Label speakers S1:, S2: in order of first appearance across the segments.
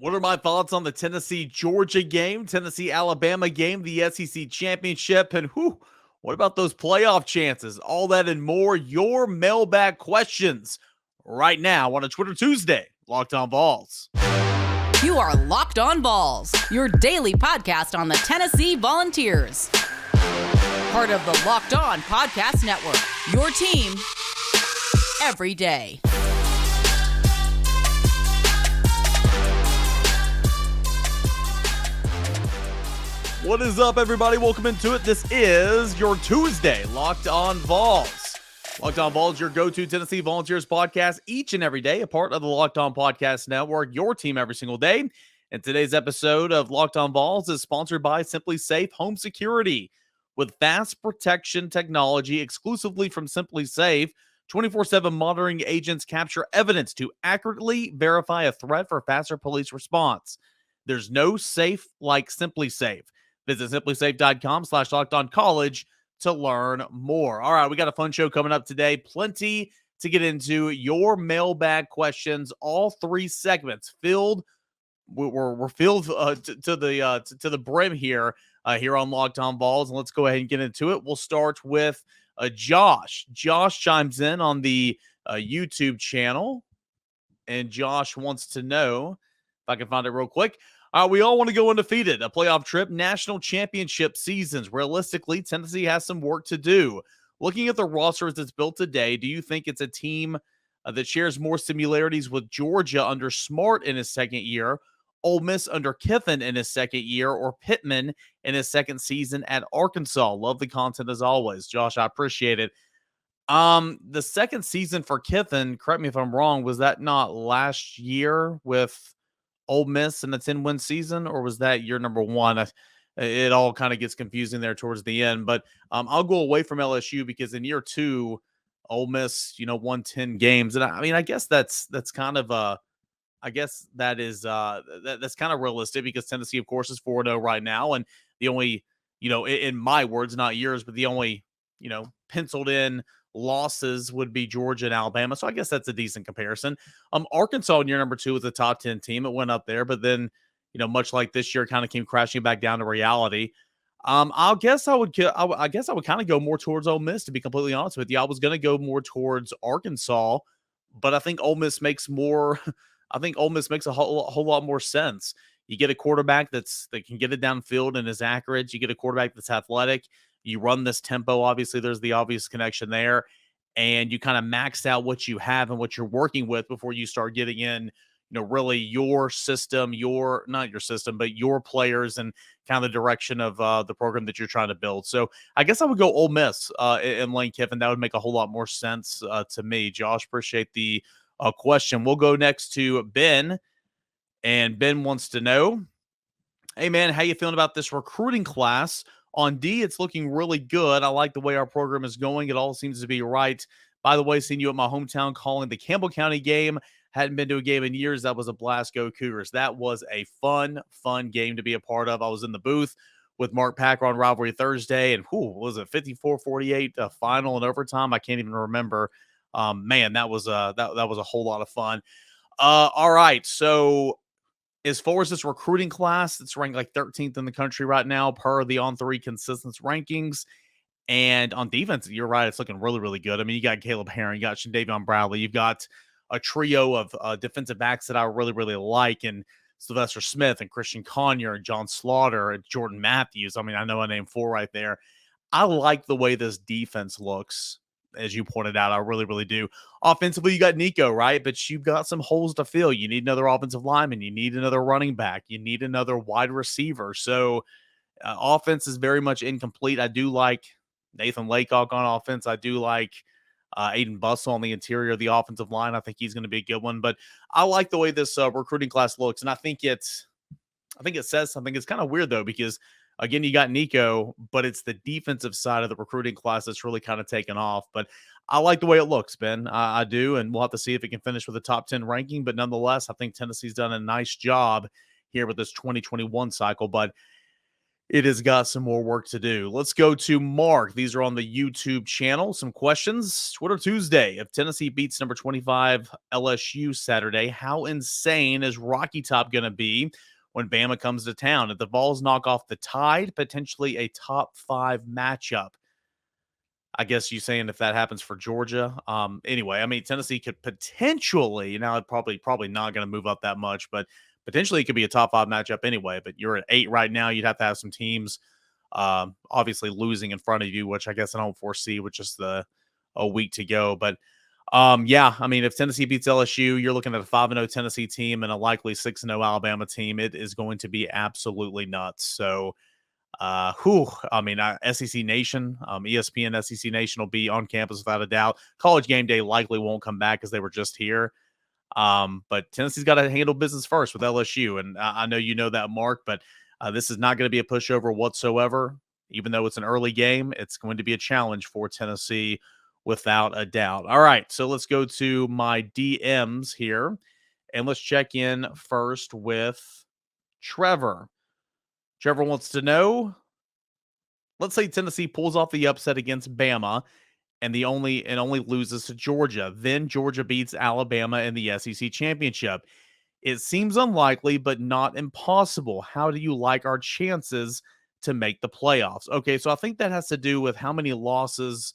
S1: What are my thoughts on the Tennessee-Georgia game, Tennessee-Alabama game, the SEC championship, and what about those playoff chances? All that and more, your mailbag questions right now on a Twitter Tuesday, Locked On Vols.
S2: You are Locked On Vols, your daily podcast on the Tennessee Volunteers. Part of the Locked On Podcast Network, your team every day.
S1: What is up, everybody? Welcome into it. This is your Tuesday, Locked On Vols. Locked On Vols, your go-to Tennessee Volunteers podcast each and every day, a part of the Locked On Podcast Network, your team every single day. And today's episode of Locked On Vols is sponsored by SimpliSafe Home Security. With fast protection technology exclusively from SimpliSafe, 24/7 monitoring agents capture evidence to accurately verify a threat for faster police response. There's no safe like SimpliSafe. Visit simplisafe.com/lockedoncollege to learn more. All right, we got a fun show coming up today. Plenty to get into. Your mailbag questions, all three segments filled. We're filled to the brim here on Locked On Vols, and let's go ahead and get into it. We'll start with Josh. Josh chimes in on the YouTube channel, and Josh wants to know if I can find it real quick. We all want to go undefeated, a playoff trip, national championship seasons. Realistically, Tennessee has some work to do. Looking at the roster as it's built today, do you think it's a team that shares more similarities with Georgia under Smart in his second year, Ole Miss under Kiffin in his second year, or Pittman in his second season at Arkansas? Love the content as always. Josh, I appreciate it. The second season for Kiffin, correct me if I'm wrong, was that not last year with Ole Miss in the 10-win season, or was that year number one? It all kind of gets confusing there towards the end, but I'll go away from LSU because in year two, Ole Miss, won 10 games. And I guess that's kind of that's kind of realistic because Tennessee, of course, is 4-0 right now. And the only, in my words, not yours, but the only, penciled in losses would be Georgia and Alabama. So I guess that's a decent comparison. Arkansas in year number two was a top 10 team. It went up there, but then, much like this year, kind of came crashing back down to reality. I guess I would kind of go more towards Ole Miss, to be completely honest with you. I was going to go more towards Arkansas, but I think Ole Miss makes more. I think Ole Miss makes a whole lot more sense. You get a quarterback that can get it downfield and is accurate. You get a quarterback that's athletic. You run this tempo. Obviously, there's the obvious connection there. And you kind of max out what you have and what you're working with before you start getting in, really your system, not your system, but your players and kind of the direction of the program that you're trying to build. So I guess I would go Ole Miss and Lane Kiffin. That would make a whole lot more sense to me. Josh, appreciate the question. We'll go next to Ben. And Ben wants to know, hey, man, how you feeling about this recruiting class? On D, it's looking really good. I like the way our program is going. It all seems to be right. By the way, seeing you at my hometown calling the Campbell County game. Hadn't been to a game in years. That was a blast. Go Cougars. That was a fun game to be a part of. I was in the booth with Mark Packer on Rivalry Thursday. And was it 54-48 final and overtime? I can't even remember. Man, that was a whole lot of fun. All right. So as far as this recruiting class, it's ranked like 13th in the country right now per the On3 consistency rankings. And on defense, you're right, it's looking really, really good. I mean, you got Caleb Herring, you got Shandavion Bradley, you've got a trio of defensive backs that I really, really like, and Sylvester Smith and Christian Conyer and John Slaughter and Jordan Matthews. I mean, I know I named four right there. I like the way this defense looks. As you pointed out, I really, really do. Offensively, you got Nico, right? But you've got some holes to fill. You need another offensive lineman. You need another running back. You need another wide receiver. So offense is very much incomplete. I do like Nathan Laycock on offense. I do like Aiden Bustle on the interior of the offensive line. I think he's going to be a good one. But I like the way this recruiting class looks, and I think it says something. It's kind of weird, though, because again, you got Nico, but it's the defensive side of the recruiting class that's really kind of taken off. But I like the way it looks, Ben. I do, and we'll have to see if it can finish with a top 10 ranking. But nonetheless, I think Tennessee's done a nice job here with this 2021 cycle. But It has got some more work to do. Let's go to Mark. These are on the YouTube channel. Some questions. Twitter Tuesday. If Tennessee beats number 25 LSU Saturday, how insane is Rocky Top going to be when Bama comes to town? If the Vols knock off the Tide, potentially a top 5 matchup. I guess you saying if that happens for Georgia. Anyway, I mean Tennessee could potentially, now it probably not going to move up that much, but potentially it could be a top 5 matchup anyway. But you're at 8 right now. You'd have to have some teams obviously losing in front of you, which I guess I don't foresee with just a week to go. But yeah, I mean if Tennessee beats LSU, you're looking at a 5-0 Tennessee team and a likely 6-0 Alabama team. It is going to be absolutely nuts. So I mean, SEC Nation, ESPN SEC Nation will be on campus without a doubt. College Game Day likely won't come back because they were just here. But Tennessee's got to handle business first with LSU. And I know you know that, Mark, but this is not going to be a pushover whatsoever. Even though it's an early game, it's going to be a challenge for Tennessee without a doubt. All right, so let's go to my DMs here. And let's check in first with Trevor. Trevor wants to know, let's say Tennessee pulls off the upset against Bama and only loses to Georgia. Then Georgia beats Alabama in the SEC championship. It seems unlikely, but not impossible. How do you like our chances to make the playoffs? Okay, so I think that has to do with how many losses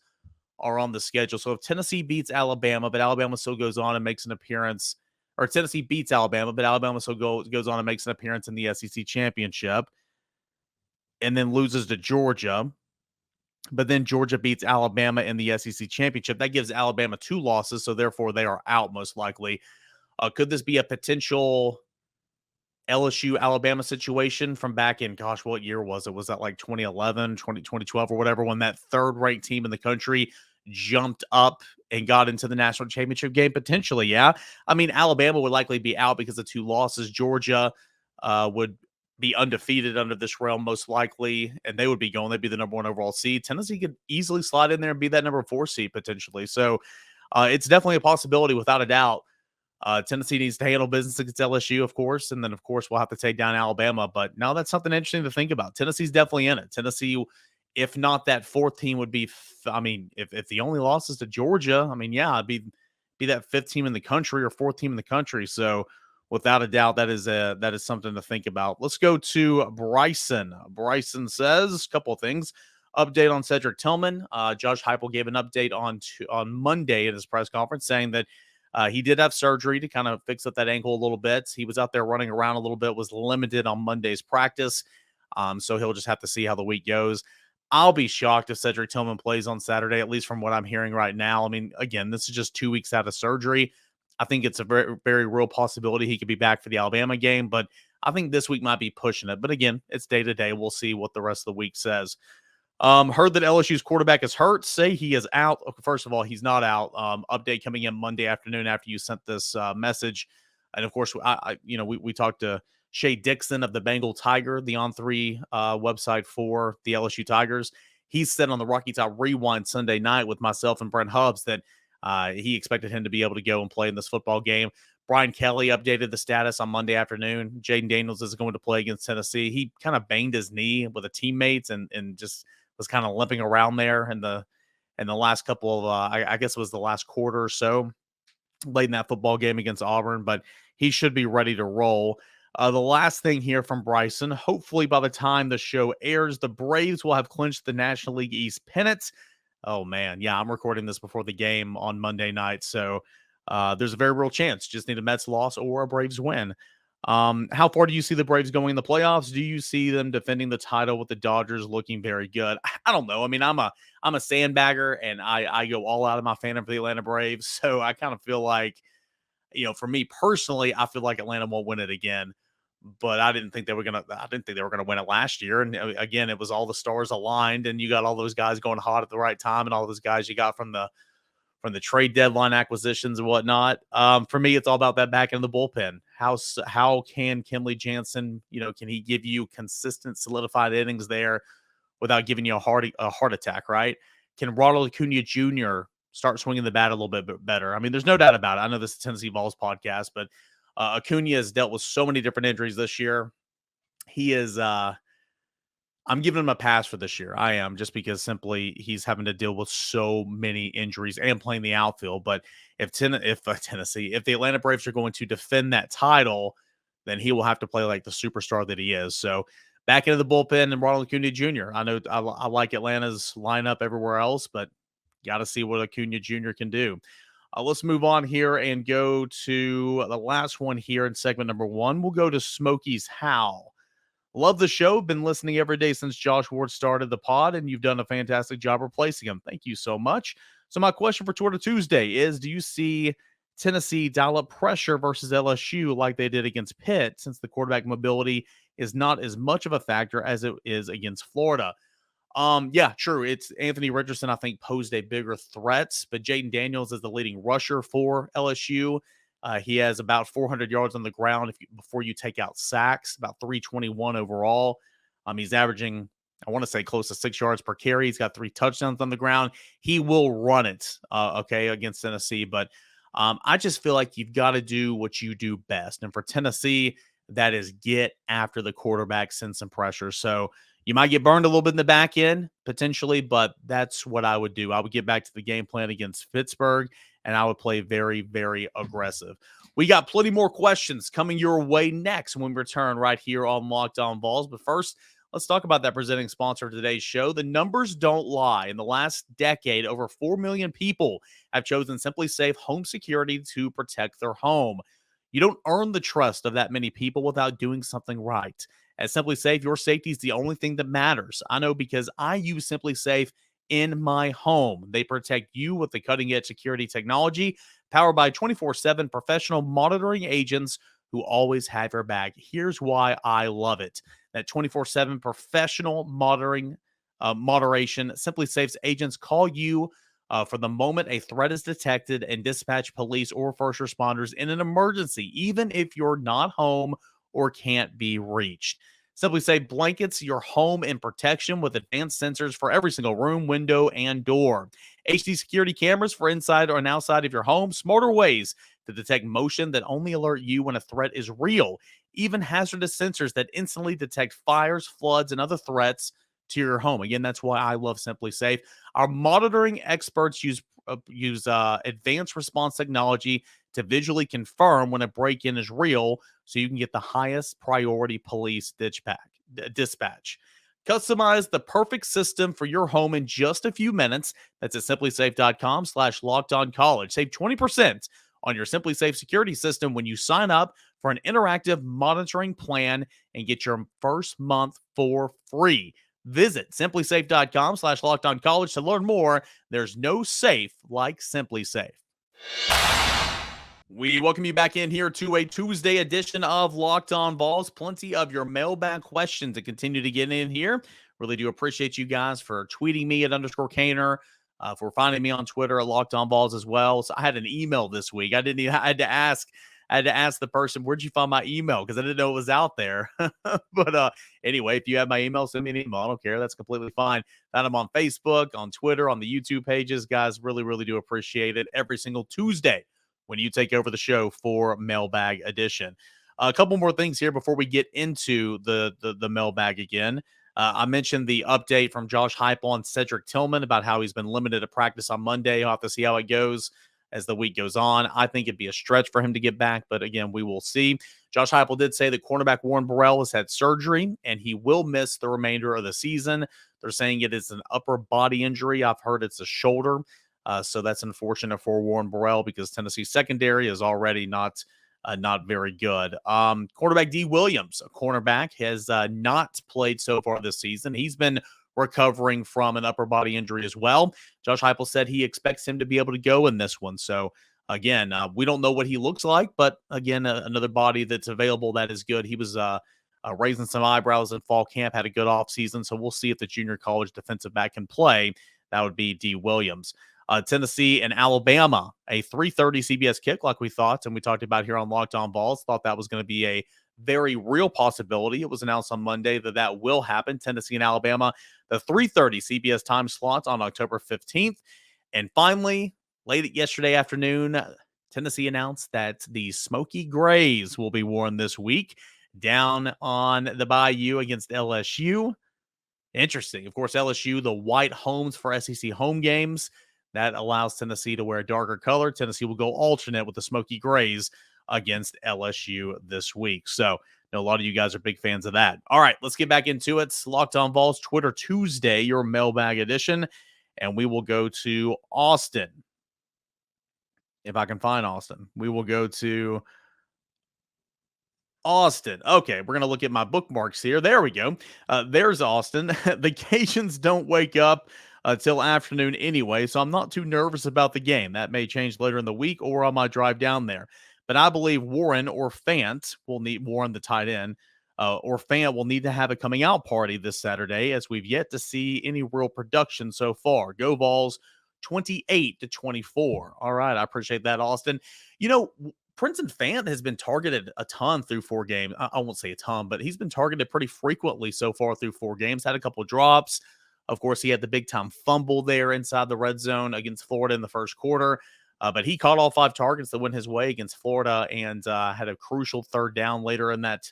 S1: are on the schedule. So if Tennessee beats Alabama, but Alabama still goes on and makes an appearance, or Tennessee beats Alabama, but Alabama still goes on and makes an appearance in the SEC championship, and then loses to Georgia, but then Georgia beats Alabama in the SEC championship. That gives Alabama 2 losses, so therefore they are out most likely. Could this be a potential LSU Alabama situation from back in, gosh, what year was it? Was that like 2011, 2012 or whatever, when that third ranked team in the country jumped up and got into the national championship game? Potentially, yeah. I mean, Alabama would likely be out because of 2 losses. Georgia would be undefeated under this realm, most likely, and they would be going. They'd be the number 1 overall seed. Tennessee could easily slide in there and be that number 4 seed potentially. So it's definitely a possibility without a doubt. Tennessee needs to handle business against LSU, of course, and then, of course, we'll have to take down Alabama. But now that's something interesting to think about. Tennessee's definitely in it. Tennessee, if not that 4th team, would be. I mean, if the only loss is to Georgia, I mean, yeah, it'd be that 5th team in the country or 4th team in the country. So without a doubt, that is something to think about. Let's go to Bryson. Bryson says a couple of things. Update on Cedric Tillman. Josh Heupel gave an update on Monday at his press conference saying that he did have surgery to kind of fix up that ankle a little bit. He was out there running around a little bit, was limited on Monday's practice. So he'll just have to see how the week goes. I'll be shocked if Cedric Tillman plays on Saturday, at least from what I'm hearing right now. I mean, again, this is just 2 weeks out of surgery. I think it's a very, very real possibility he could be back for the Alabama game, but I think this week might be pushing it. But again, it's day to day. We'll see what the rest of the week says. Heard that LSU's quarterback is hurt. Say he is out. First of all, he's not out. Update coming in Monday afternoon after you sent this message. And of course, we talked to Shea Dixon of the Bengal Tiger, the On3 website for the LSU Tigers. He said on the Rocky Top Rewind Sunday night with myself and Brent Hubbs that he expected him to be able to go and play in this football game. Brian Kelly updated the status on Monday afternoon. Jaden Daniels is going to play against Tennessee. He kind of banged his knee with a teammates and just was kind of limping around there in the last couple of I guess it was the last quarter or so late in that football game against Auburn, but he should be ready to roll. The last thing here from Bryson, hopefully by the time the show airs, the Braves will have clinched the National League East pennant. Oh man, yeah, I'm recording this before the game on Monday night, so there's a very real chance. Just need a Mets loss or a Braves win. How far do you see the Braves going in the playoffs? Do you see them defending the title with the Dodgers looking very good? I don't know. I mean, I'm a sandbagger, and I go all out of my fandom for the Atlanta Braves. So I kind of feel like, for me personally, I feel like Atlanta won't win it again. But I didn't think they were gonna win it last year. And again, it was all the stars aligned, and you got all those guys going hot at the right time, and all those guys you got from the trade deadline acquisitions and whatnot. For me, it's all about that back end of the bullpen. How can Kenley Jansen, can he give you consistent, solidified innings there without giving you a heart attack, right? Can Ronald Acuna Jr. start swinging the bat a little bit better? I mean, there's no doubt about it. I know this is Tennessee Vols podcast, but Acuna has dealt with so many different injuries this year. He is I'm giving him a pass for this year. I am, just because simply he's having to deal with so many injuries and playing the outfield. But if Tennessee, if the Atlanta Braves are going to defend that title, then he will have to play like the superstar that he is. So back into the bullpen and Ronald Acuna Jr. I know I like Atlanta's lineup everywhere else, but got to see what Acuna Jr. can do. Let's move on here and go to the last one here in segment number 1. We'll go to Smokey's How. Love the show. Been listening every day since Josh Ward started the pod, and you've done a fantastic job replacing him. Thank you so much. So my question for Twitter Tuesday is, do you see Tennessee dial up pressure versus LSU like they did against Pitt, since the quarterback mobility is not as much of a factor as it is against Florida? Yeah, true. It's Anthony Richardson, I think, posed a bigger threat, but Jaden Daniels is the leading rusher for LSU. He has about 400 yards on the ground before you take out sacks, about 321 overall. He's averaging, I want to say, close to 6 yards per carry. He's got 3 touchdowns on the ground. He will run it, against Tennessee. But I just feel like you've got to do what you do best. And for Tennessee, that is get after the quarterback, send some pressure. So you might get burned a little bit in the back end, potentially, but that's what I would do. I would get back to the game plan against Pittsburgh, and I would play very, very aggressive. We got plenty more questions coming your way next when we return right here on Locked On Vols. But first, let's talk about that presenting sponsor of today's show. The numbers don't lie. In the last decade, over 4 million people have chosen SimpliSafe home security to protect their home. You don't earn the trust of that many people without doing something right. At SimpliSafe, your safety is the only thing that matters. I know, because I use SimpliSafe in my home. They protect you with the cutting-edge security technology powered by 24/7 professional monitoring agents who always have your back. Here's why I love it. That 24/7 professional moderation, SimpliSafe's agents call you for the moment a threat is detected and dispatch police or first responders in an emergency, even if you're not home or can't be reached. SimpliSafe blankets your home in protection with advanced sensors for every single room, window, and door. HD security cameras for inside and outside of your home. Smarter ways to detect motion that only alert you when a threat is real. Even hazardous sensors that instantly detect fires, floods, and other threats to your home. Again, that's why I love SimpliSafe. Our monitoring experts use advanced response technology to visually confirm when a break-in is real, so you can get the highest priority police dispatch. Customize the perfect system for your home in just a few minutes. That's at simplisafe.com/lockedoncollege. Save 20% on your SimpliSafe security system when you sign up for an interactive monitoring plan and get your first month for free. Visit simplisafe.com/lockedoncollege to learn more. There's no safe like SimpliSafe. We welcome you back in here to a Tuesday edition of Locked On Vols. Plenty of your mailbag questions to continue to get in here. Really do appreciate you guys for tweeting me at _Caner, for finding me on Twitter at Locked On Vols as well. So I had an email this week. I had to ask the person, where'd you find my email? Because I didn't know it was out there. But anyway, if you have my email, send me an email. I don't care. That's completely fine. Found them on Facebook, on Twitter, on the YouTube pages. Guys, really, really do appreciate it every single Tuesday when you take over the show for Mailbag Edition. A couple more things here before we get into the mailbag again. I mentioned the update from Josh Heupel and Cedric Tillman about how he's been limited to practice on Monday. I'll have to see how it goes as the week goes on. I think it'd be a stretch for him to get back, but again, we will see. Josh Heupel did say that cornerback Warren Burrell has had surgery and he will miss the remainder of the season. They're saying it is an upper body injury. I've heard it's a shoulder. So that's unfortunate for Warren Burrell because Tennessee's secondary is already not very good. Quarterback D. Williams, a cornerback, has not played so far this season. He's been recovering from an upper body injury as well. Josh Heupel said he expects him to be able to go in this one. So again, we don't know what he looks like, but again, another body that's available that is good. He was raising some eyebrows in fall camp, had a good offseason. So we'll see if the junior college defensive back can play. That would be D. Williams. Tennessee and Alabama, a 3:30 CBS kick like we thought, and we talked about here on Locked On Vols. Thought that was going to be a very real possibility. It was announced on Monday that will happen. Tennessee and Alabama, the 3:30 CBS time slot on October 15th. And finally, late yesterday afternoon, Tennessee announced that the Smoky Grays will be worn this week down on the Bayou against LSU. Interesting. Of course, LSU, the white homes for SEC home games. That allows Tennessee to wear a darker color. Tennessee will go alternate with the smoky grays against LSU this week. So, I know a lot of you guys are big fans of that. All right, let's get back into it. Locked On Vols Twitter Tuesday, your mailbag edition. And we will go to Austin. If I can find Austin, we will go to Austin. Okay, we're going to look at my bookmarks here. There we go. There's Austin. The Cajuns don't wake up till afternoon anyway, so I'm not too nervous about the game. That may change later in the week or on my drive down there. But I believe Warren or Fant will need Warren, the tight end, or Fant will need to have a coming out party this Saturday, as we've yet to see any real production so far. Go Vols 28-24. All right, I appreciate that, Austin. You know, Princeton Fant has been targeted a ton through 4 games. I won't say a ton, but he's been targeted pretty frequently so far through 4 games. Had a couple drops. Of course, he had the big-time fumble there inside the red zone against Florida in the first quarter. But he caught all 5 targets that went his way against Florida and had a crucial 3rd down later in that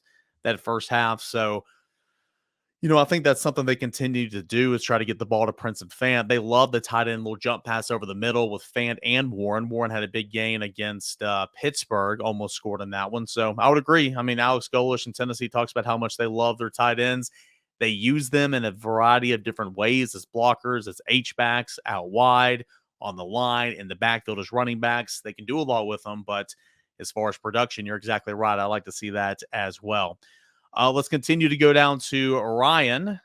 S1: first half. So, I think that's something they continue to do is try to get the ball to Princeton Fant. They love the tight end little jump pass over the middle with Fant and Warren. Warren had a big gain against Pittsburgh, almost scored in that one. So I would agree. I mean, Alex Golish in Tennessee talks about how much they love their tight ends. They use them in a variety of different ways as blockers, as H-backs, out wide, on the line, in the backfield as running backs. They can do a lot with them, but as far as production, you're exactly right. I like to see that as well. Let's continue to go down to Ryan.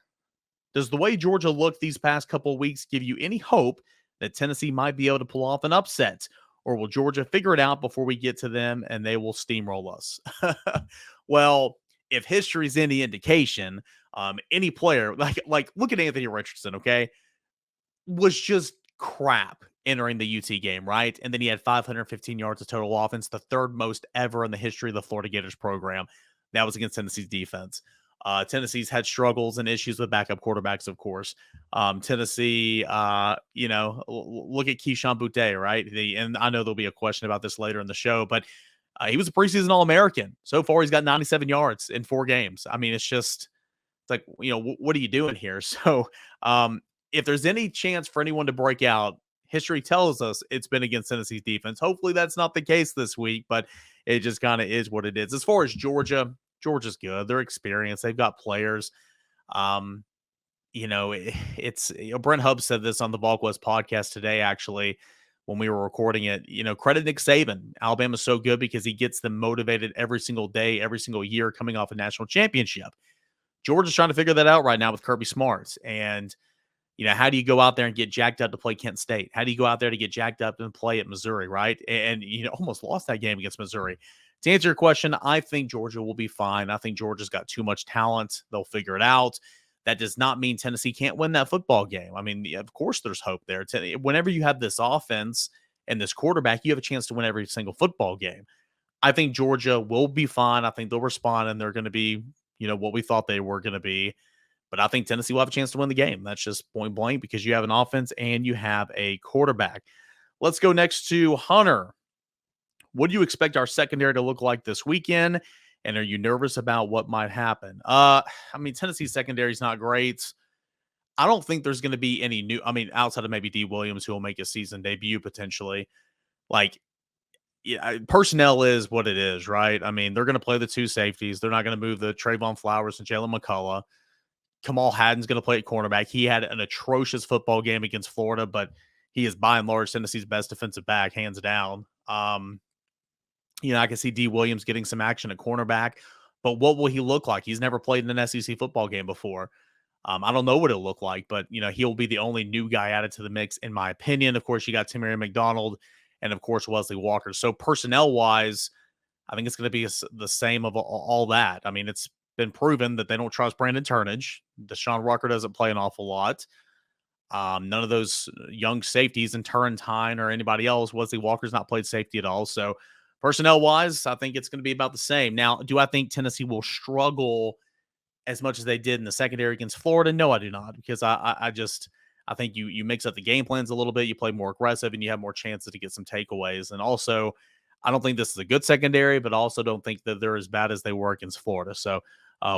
S1: Does the way Georgia looked these past couple of weeks give you any hope that Tennessee might be able to pull off an upset? Or will Georgia figure it out before we get to them and they will steamroll us? Well, if history's any indication, any player, like look at Anthony Richardson, okay, was just crap entering the UT game, right? And then he had 515 yards of total offense, the 3rd most ever in the history of the Florida Gators program. That was against Tennessee's defense. Tennessee's had struggles and issues with backup quarterbacks, of course. Tennessee, look at Keyshawn Boutte, right? And I know there'll be a question about this later in the show, but he was a preseason All-American. So far, he's got 97 yards in 4 games. I mean, it's like, what are you doing here? So if there's any chance for anyone to break out, history tells us it's been against Tennessee's defense. Hopefully that's not the case this week, but it just kind of is what it is. As far as Georgia's good. They're experienced. They've got players. Brent Hubb said this on the VolQuest podcast today, actually, when we were recording it. Credit Nick Saban. Alabama's so good because he gets them motivated every single day, every single year coming off a national championship. Georgia's trying to figure that out right now with Kirby Smart. And, how do you go out there and get jacked up to play Kent State? How do you go out there to get jacked up and play at Missouri, right? And almost lost that game against Missouri. To answer your question, I think Georgia will be fine. I think Georgia's got too much talent. They'll figure it out. That does not mean Tennessee can't win that football game. I mean, of course there's hope there. Whenever you have this offense and this quarterback, you have a chance to win every single football game. I think Georgia will be fine. I think they'll respond and they're going to be, what we thought they were going to be. But I think Tennessee will have a chance to win the game. That's just point blank because you have an offense and you have a quarterback. Let's go next to Hunter. What do you expect our secondary to look like this weekend? And are you nervous about what might happen? Tennessee's secondary is not great. I don't think there's going to be any new, outside of maybe D. Williams, who will make a season debut potentially. Personnel is what it is, right? They're going to play the 2 safeties. They're not going to move the Trayvon Flowers and Jalen McCullough. Kamal Haddon's going to play at cornerback. He had an atrocious football game against Florida, but he is by and large Tennessee's best defensive back, hands down. I can see D. Williams getting some action at cornerback, but what will he look like? He's never played in an SEC football game before. I don't know what it'll look like, but, he'll be the only new guy added to the mix, in my opinion. Of course, you got Timmy McDonald and, of course, Wesley Walker. So personnel-wise, I think it's going to be the same of all that. It's been proven that they don't trust Brandon Turnage. Deshaun Rucker doesn't play an awful lot. None of those young safeties and Turrentine or anybody else. Wesley Walker's not played safety at all. So personnel-wise, I think it's going to be about the same. Now, do I think Tennessee will struggle as much as they did in the secondary against Florida? No, I do not, because I think you mix up the game plans a little bit, you play more aggressive, and you have more chances to get some takeaways. And also, I don't think this is a good secondary, but also don't think that they're as bad as they were against Florida. So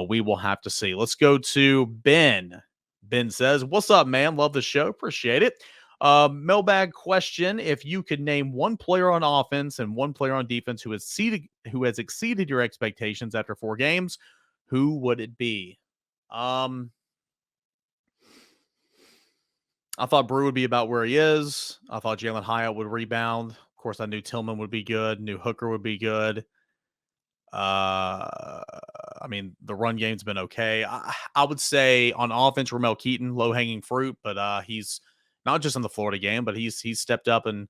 S1: we will have to see. Let's go to Ben. Ben says, "What's up, man? Love the show. Appreciate it." Mailbag question: if you could name one player on offense and one player on defense who has exceeded your expectations after 4 games, who would it be? Um, I thought Brew would be about where he is. I thought Jalen Hyatt would rebound. Of course, I knew Tillman would be good. Knew Hooker would be good. I mean, the run game's been okay. I would say on offense, Ramel Keaton, low hanging fruit, but he's not just in the Florida game, but he's stepped up and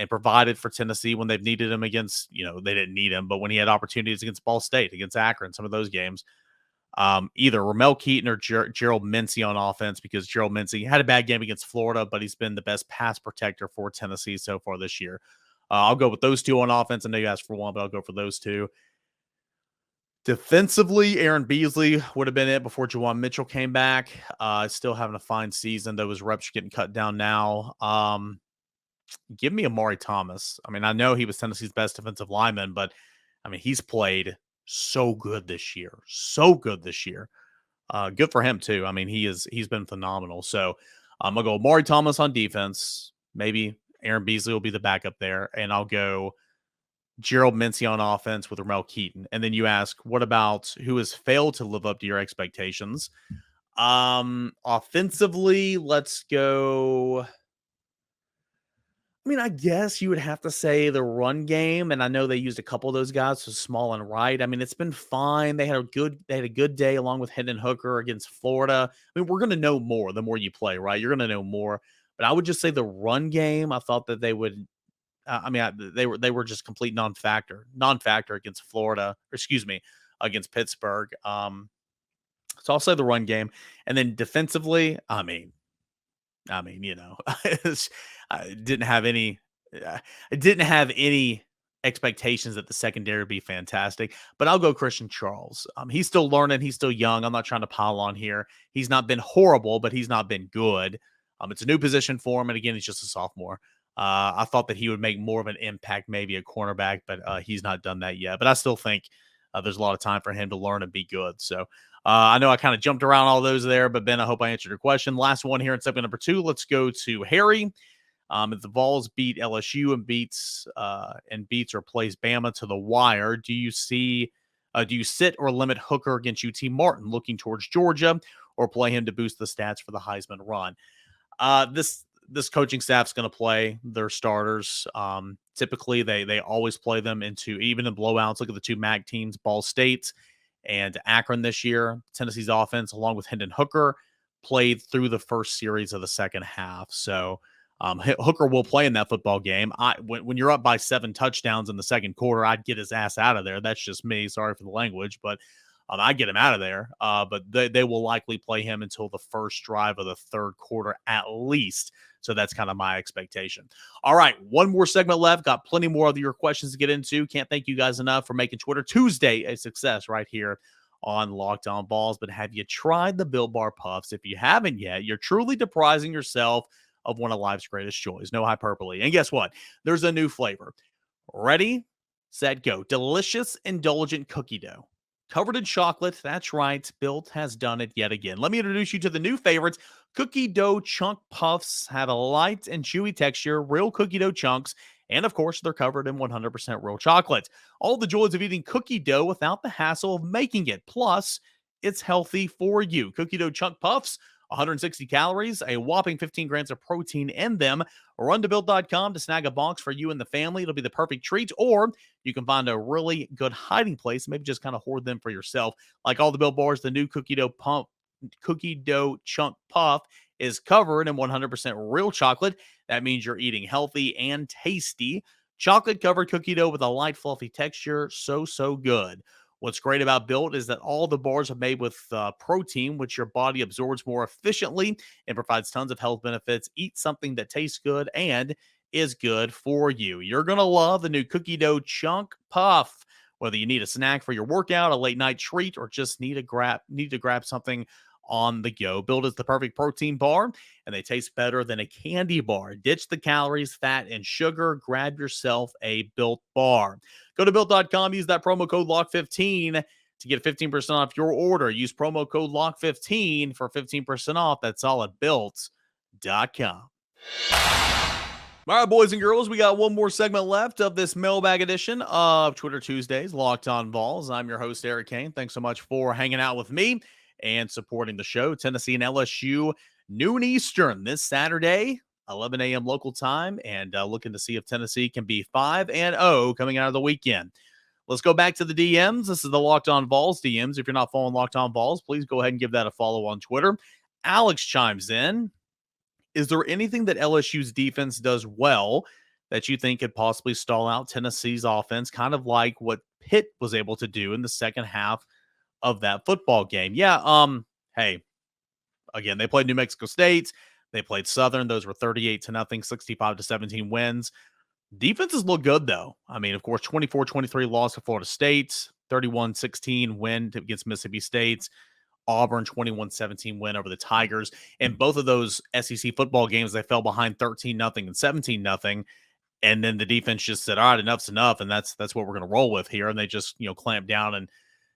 S1: provided for Tennessee when they've needed him against, they didn't need him, but when he had opportunities against Ball State, against Akron, some of those games. Either Ramel Keaton or Gerald Mincey on offense, because Gerald Mincey had a bad game against Florida, but he's been the best pass protector for Tennessee so far this year. I'll go with those two on offense. I know you asked for one, but I'll go for those two. Defensively, Aaron Beasley would have been it before Juwan Mitchell came back. Still having a fine season, though his reps are getting cut down now. Give me Amari Thomas. I mean, I know he was Tennessee's best defensive lineman, but I mean, he's played so good this year. So good this year. Good for him, too. I mean, he's been phenomenal. So I'm going to go Amari Thomas on defense. Maybe Aaron Beasley will be the backup there. And I'll go Gerald Mincey on offense with Ramel Keaton. And then you ask, what about who has failed to live up to your expectations? Offensively, let's go. I mean, I guess you would have to say the run game, and I know they used a couple of those guys, so Small and Wright. I mean, it's been fine. They had a good day along with Hendon Hooker against Florida. I mean, we're going to know more the more you play, right? You're going to know more. But I would just say the run game, I thought that they would. They were just complete non-factor against Florida, or excuse me, against Pittsburgh. So I'll say the run game, and then defensively, I mean, I didn't have any, I didn't have any expectations that the secondary would be fantastic, but I'll go Christian Charles. He's still learning. He's still young. I'm not trying to pile on here. He's not been horrible, but he's not been good. It's a new position for him. And again, he's just a sophomore. I thought that he would make more of an impact, maybe a cornerback, but he's not done that yet. But I still think there's a lot of time for him to learn and be good. So I know I kind of jumped around all those there, but Ben, I hope I answered your question. Last one here in segment number 2. Let's go to Harry. If the Vols beat LSU and beats or plays Bama to the wire, do you sit or limit Hooker against UT Martin, looking towards Georgia, or play him to boost the stats for the Heisman run? This coaching staff's going to play their starters. Typically, they always play them into even in blowouts. Look at the 2 MAC teams, Ball State and Akron this year. Tennessee's offense, along with Hendon Hooker, played through the first series of the second half. So Hooker will play in that football game. When you're up by 7 touchdowns in the second quarter, I'd get his ass out of there. That's just me. Sorry for the language, but I'd get him out of there. But they will likely play him until the first drive of the third quarter at least. So that's kind of my expectation. All right, one more segment left. Got plenty more of your questions to get into. Can't thank you guys enough for making Twitter Tuesday a success right here on Locked On Balls. But have you tried the Built Bar Puffs? If you haven't yet, you're truly depriving yourself of one of life's greatest joys. No hyperbole. And guess what? There's a new flavor. Ready, set, go. Delicious, indulgent cookie dough. Covered in chocolate. That's right. Built has done it yet again. Let me introduce you to the new favorites. Cookie dough chunk puffs have a light and chewy texture, real cookie dough chunks, and of course, they're covered in 100% real chocolate. All the joys of eating cookie dough without the hassle of making it. Plus, it's healthy for you. Cookie dough chunk puffs, 160 calories, a whopping 15 grams of protein in them. Run to Built.com to snag a box for you and the family. It'll be the perfect treat. Or you can find a really good hiding place, maybe just kind of hoard them for yourself. Like all the Built Bars, the new cookie dough chunk puff is covered in 100% real chocolate. That means you're eating healthy and tasty. Chocolate covered cookie dough with a light, fluffy texture. So good. What's great about Built is that all the bars are made with protein, which your body absorbs more efficiently and provides tons of health benefits. Eat something that tastes good and is good for you. You're going to love the new cookie dough chunk puff. Whether you need a snack for your workout, a late night treat, or just need to grab something on the go. Built is the perfect protein bar, and they taste better than a candy bar. Ditch the calories, fat, and sugar. Grab yourself a Built bar. Go to Built.com, use that promo code LOCK15 to get 15% off your order. Use promo code LOCK15 for 15% off. That's all at built.com. All right, boys and girls, we got one more segment left of this mailbag edition of Twitter Tuesdays, Locked On Vols. I'm your host, Eric Kane. Thanks so much for hanging out with me and supporting the show. Tennessee and LSU, noon Eastern this Saturday, 11 a.m. local time, and looking to see if Tennessee can be 5-0 coming out of the weekend. Let's go back to the DMs. This is the Locked On Vols DMs. If you're not following Locked On Vols, please go ahead and give that a follow on Twitter. Alex chimes in. Is there anything that LSU's defense does well that you think could possibly stall out Tennessee's offense, kind of like what Pitt was able to do in the second half of that football game? Yeah, hey, again, they played New Mexico State. They played Southern. Those were 38-0, 65-17 wins. Defenses look good, though. I mean, of course, 24-23 loss to Florida State, 31-16 win against Mississippi State. Auburn 21-17 win over the Tigers. In both of those SEC football games, they fell behind 13-0 and 17-0. And then the defense just said, all right, enough's enough. And that's what we're going to roll with here. And they just, clamped down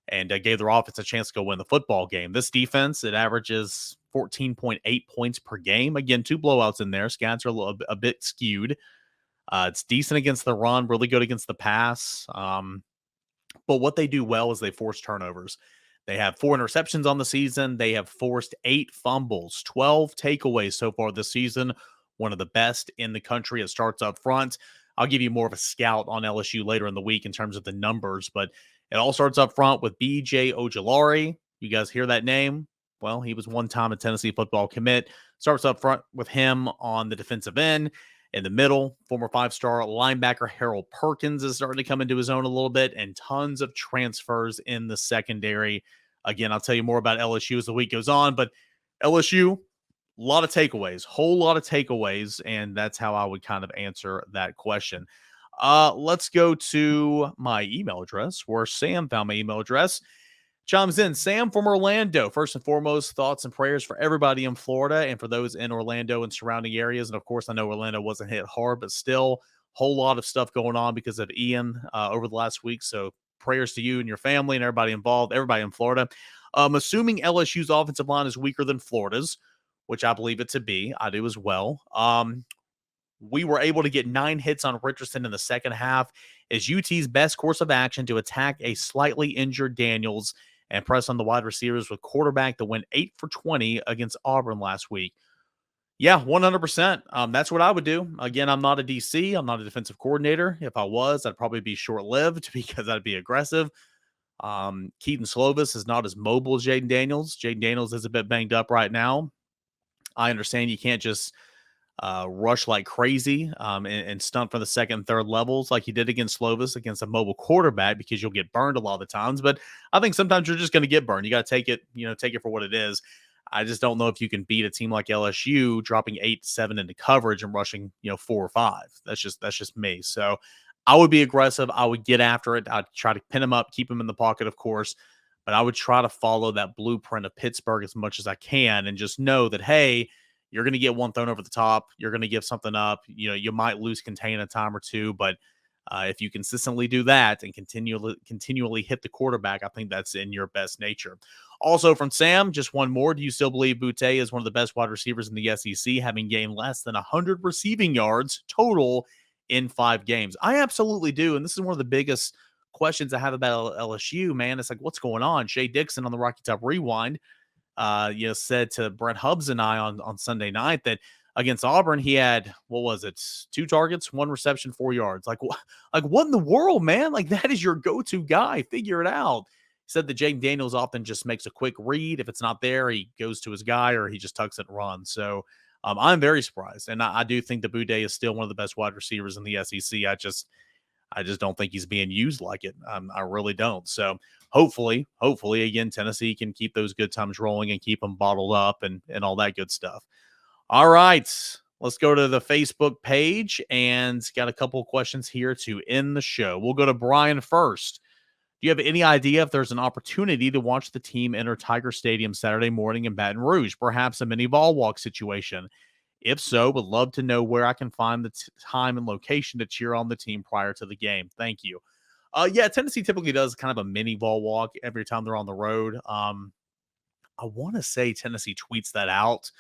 S1: and gave their offense a chance to go win the football game. This defense, it averages 14.8 points per game. Again, 2 blowouts in there. Stats are a bit skewed. It's decent against the run, really good against the pass. But what they do well is they force turnovers. They have 4 interceptions on the season. They have forced 8 fumbles, 12 takeaways so far this season. One of the best in the country. It starts up front. I'll give you more of a scout on LSU later in the week in terms of the numbers, but it all starts up front with B.J. Ojulari. You guys hear that name? Well, he was one time a Tennessee football commit. Starts up front with him on the defensive end. In the middle, former 5-star linebacker Harold Perkins is starting to come into his own a little bit, and tons of transfers in the secondary. Again, I'll tell you more about LSU as the week goes on, but LSU, a lot of takeaways, whole lot of takeaways, and that's how I would kind of answer that question. Let's go to my email address, where Sam found my email address. Chimes in, Sam from Orlando. First and foremost, thoughts and prayers for everybody in Florida and for those in Orlando and surrounding areas. And of course, I know Orlando wasn't hit hard, but still whole lot of stuff going on because of Ian over the last week. So prayers to you and your family and everybody involved, everybody in Florida. Assuming LSU's offensive line is weaker than Florida's, which I believe it to be. I do as well. We were able to get 9 hits on Richardson in the second half. Is UT's best course of action to attack a slightly injured Daniels and press on the wide receivers with quarterback that went 8 for 20 against Auburn last week? Yeah, 100%. That's what I would do. Again, I'm not a DC. I'm not a defensive coordinator. If I was, I'd probably be short-lived because I'd be aggressive. Keaton Slovis is not as mobile as Jaden Daniels. Jaden Daniels is a bit banged up right now. I understand you can't just rush like crazy and stunt for the second and third levels like he did against Slovis against a mobile quarterback, because you'll get burned a lot of the times. But I think sometimes you're just going to get burned. You got to take it for what it is. I just don't know if you can beat a team like LSU dropping 8-7 into coverage and rushing 4 or 5. That's just me. So I would be aggressive. I would get after it. I'd try to pin him up, keep him in the pocket, of course, but I would try to follow that blueprint of Pittsburgh as much as I can and just know that, hey, you're going to get one thrown over the top. You're going to give something up. You might lose contain a time or two, but if you consistently do that and continually hit the quarterback, I think that's in your best nature. Also from Sam, just one more. Do you still believe Boutte is one of the best wide receivers in the SEC, having gained less than 100 receiving yards total in 5 games? I absolutely do. And this is one of the biggest questions I have about LSU, man. It's like, what's going on? Shay Dixon on the Rocky Top Rewind said to Brent Hubbs and I on Sunday night that against Auburn, he had, 2 targets, 1 reception, 4 yards. Like what in the world, man? Like, that is your go-to guy. Figure it out. He said that Jaden Daniels often just makes a quick read. If it's not there, he goes to his guy or he just tucks it and runs. So I'm very surprised. And I do think that Boutte is still one of the best wide receivers in the SEC. I just don't think he's being used like it. I really don't. So hopefully, again, Tennessee can keep those good times rolling and keep them bottled up and all that good stuff. All right, let's go to the Facebook page and got a couple of questions here to end the show. We'll go to Brian first. Do you have any idea if there's an opportunity to watch the team enter Tiger Stadium Saturday morning in Baton Rouge, perhaps a mini ball walk situation? If so, would love to know where I can find the time and location to cheer on the team prior to the game. Thank you. Yeah, Tennessee typically does kind of a mini ball walk every time they're on the road. I want to say Tennessee tweets that out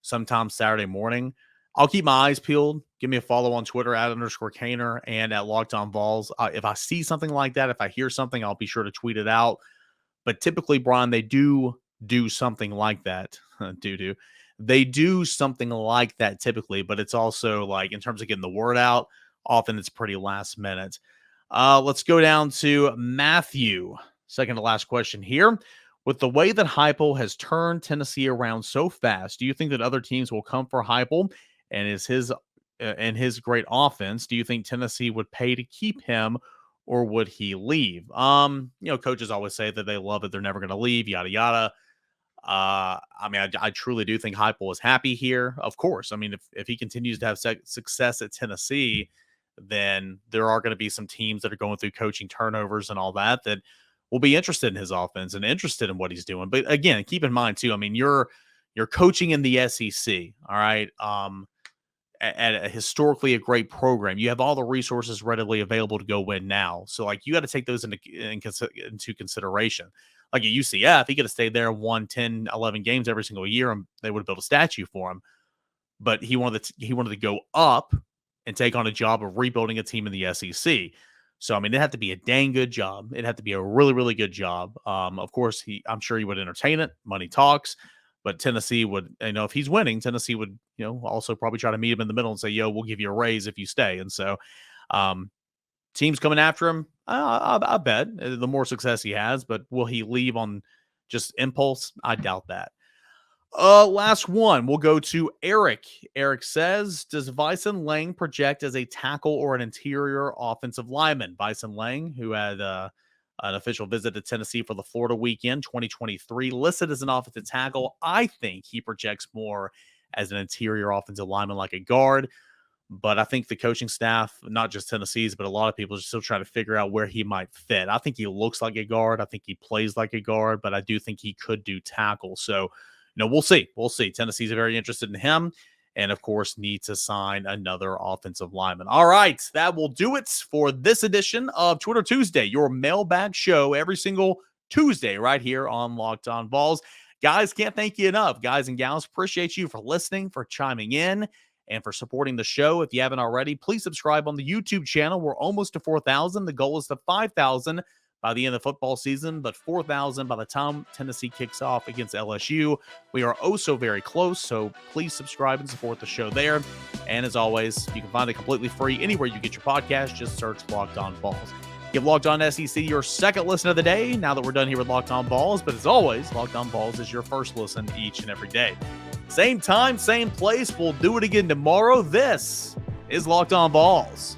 S1: sometime Saturday morning. I'll keep my eyes peeled. Give me a follow on Twitter @_Kaner and at Locked On Vols. If I see something like that, if I hear something, I'll be sure to tweet it out. But typically, Brian, they do something like that. They do something like that typically, but it's also like in terms of getting the word out, often it's pretty last minute. Let's go down to Matthew. Second to last question here. With the way that Heupel has turned Tennessee around so fast, do you think that other teams will come for Heupel and his great offense? Do you think Tennessee would pay to keep him, or would he leave? Coaches always say that they love it, they're never going to leave, yada yada. I truly do think Heupel is happy here. Of course, I mean, if he continues to have success at Tennessee, then there are going to be some teams that are going through coaching turnovers and all that will be interested in his offense and interested in what he's doing. But again, keep in mind too, I mean, you're coaching in the SEC, all right? At a historically a great program. You have all the resources readily available to go win now. So like you got to take those into consideration. Like at UCF, he could have stayed there, won 10, 11 games every single year, and they would have built a statue for him. But he wanted to go up and take on a job of rebuilding a team in the SEC. So, I mean, it had to be a dang good job. It had to be a really, really good job. Of course, I'm sure he would entertain it. Money talks. But Tennessee would, if he's winning, Tennessee would, also probably try to meet him in the middle and say, yo, we'll give you a raise if you stay. And so teams coming after him, I bet the more success he has. But will he leave on just impulse? I doubt that. Last one, we'll go to Eric. Eric says, does Bison Lang project as a tackle or an interior offensive lineman? Bison Lang, who had an official visit to Tennessee for the Florida weekend 2023, listed as an offensive tackle. I think he projects more as an interior offensive lineman like a guard. But I think the coaching staff, not just Tennessee's, but a lot of people are still trying to figure out where he might fit. I think he looks like a guard. I think he plays like a guard, but I do think he could do tackle. So, we'll see. We'll see. Tennessee's very interested in him and, of course, need to sign another offensive lineman. All right, that will do it for this edition of Twitter Tuesday, your mailbag show every single Tuesday right here on Locked On Vols. Guys, can't thank you enough. Guys and gals, appreciate you for listening, for chiming in, and for supporting the show. If you haven't already, please subscribe on the YouTube channel. We're almost to 4,000. The goal is to 5,000 by the end of the football season, but 4,000 by the time Tennessee kicks off against LSU. We are oh so very close, so please subscribe and support the show there. And as always, you can find it completely free anywhere you get your podcast. Just search Locked On Vols. Give Locked On SEC your second listen of the day now that we're done here with Locked On Vols. But as always, Locked On Vols is your first listen each and every day. Same time, same place. We'll do it again tomorrow. This is Locked On Vols.